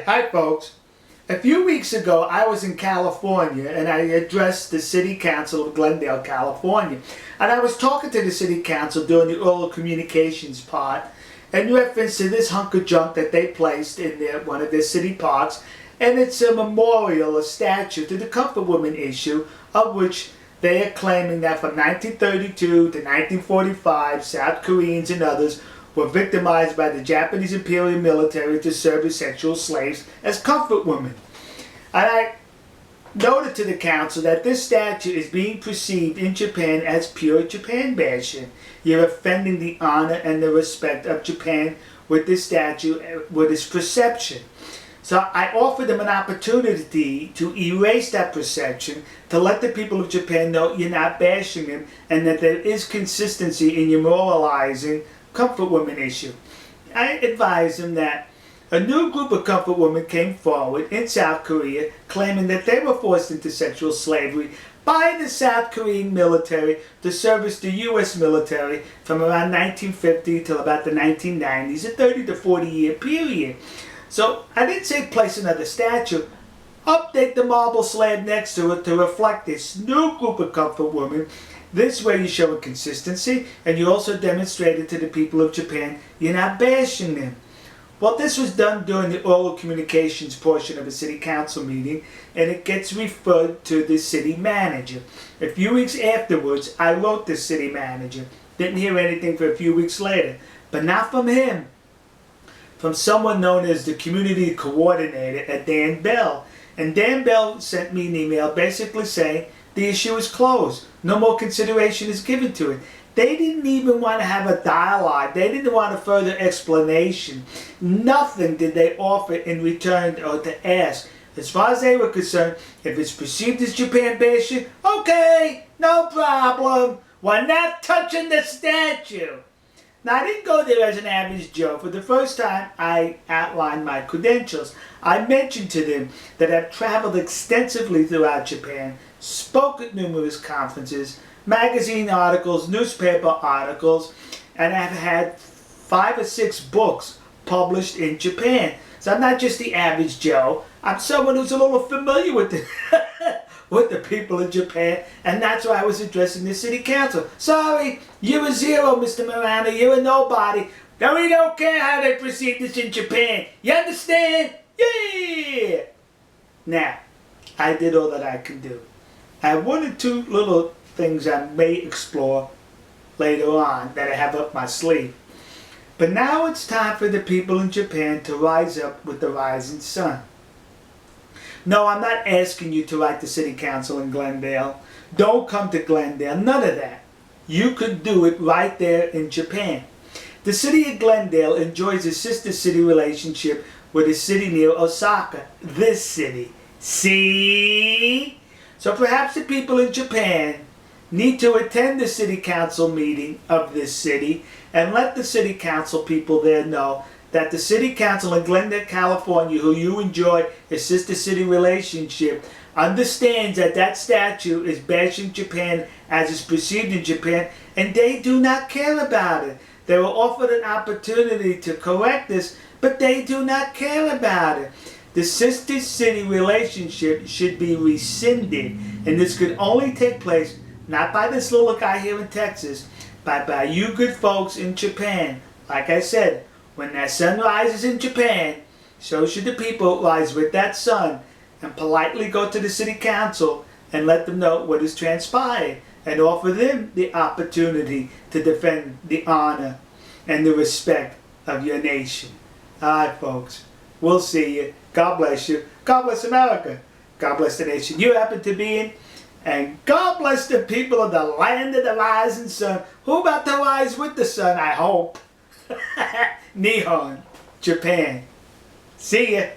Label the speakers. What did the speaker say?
Speaker 1: Hi folks. A few weeks ago I was in California and I addressed the City Council of Glendale, California. And I was talking to the City Council during the oral communications part in reference to this hunk of junk that they placed in one of their city parks. And it's a memorial, a statue to the comfort woman issue, of which they are claiming that from 1932 to 1945 South Koreans and others were victimized by the Japanese Imperial military to serve as sexual slaves as comfort women. And I noted to the council that this statue is being perceived in Japan as pure Japan bashing. You're offending the honor and the respect of Japan with this statue, with its perception. So I offered them an opportunity to erase that perception, to let the people of Japan know you're not bashing them and that there is consistency in your moralizing comfort women issue. I advised them that a new group of comfort women came forward in South Korea claiming that they were forced into sexual slavery by the South Korean military to service the U.S. military from around 1950 till about the 1990s, a 30 to 40 year period. So I didn't say place another statue, update the marble slab next to it to reflect this new group of comfort women. This way you show a consistency, and you also demonstrated to the people of Japan you're not bashing them. Well, this was done during the oral communications portion of a city council meeting, and it gets referred to the city manager. A few weeks afterwards, I wrote the city manager. Didn't hear anything for a few weeks later, but not from him. From someone known as the community coordinator at Dan Bell. And Dan Bell sent me an email basically saying the issue is closed. No more consideration is given to it. They didn't even want to have a dialogue. They didn't want a further explanation. Nothing did they offer in return or to ask. As far as they were concerned, if it's perceived as Japan bashing, okay, no problem. We're not touching the statue. Now, I didn't go there as an average Joe. For the first time, I outlined my credentials. I mentioned to them that I've traveled extensively throughout Japan, spoke at numerous conferences, magazine articles, newspaper articles, and I've had 5 or 6 books published in Japan. So I'm not just the average Joe. I'm someone who's a little familiar with the with the people of Japan, and that's why I was addressing the city council. Sorry, you're a zero, Mr. Miranda. You're a nobody. No, we don't care how they perceive this in Japan. You understand? Yeah! Now, I did all that I could do. I have 1 or 2 little things I may explore later on that I have up my sleeve. But now it's time for the people in Japan to rise up with the rising sun. No, I'm not asking you to write the city council in Glendale. Don't come to Glendale. None of that. You could do it right there in Japan. The city of Glendale enjoys a sister city relationship with a city near Osaka. This city. See? So perhaps the people in Japan need to attend the city council meeting of this city and let the city council people there know that the city council in Glendale, California, who you enjoy a sister city relationship, understands that that statue is bashing Japan as is perceived in Japan, and they do not care about it. They were offered an opportunity to correct this, but they do not care about it. The sister city relationship should be rescinded, and this could only take place not by this little guy here in Texas, but by you good folks in Japan. Like I said, when that sun rises in Japan, so should the people rise with that sun and politely go to the city council and let them know what has transpired and offer them the opportunity to defend the honor and the respect of your nation. Alright folks, we'll see you. God bless you. God bless America. God bless the nation you happen to be in. And God bless the people of the land of the rising sun. Who about to rise with the sun, I hope. Nihon, Japan. See ya.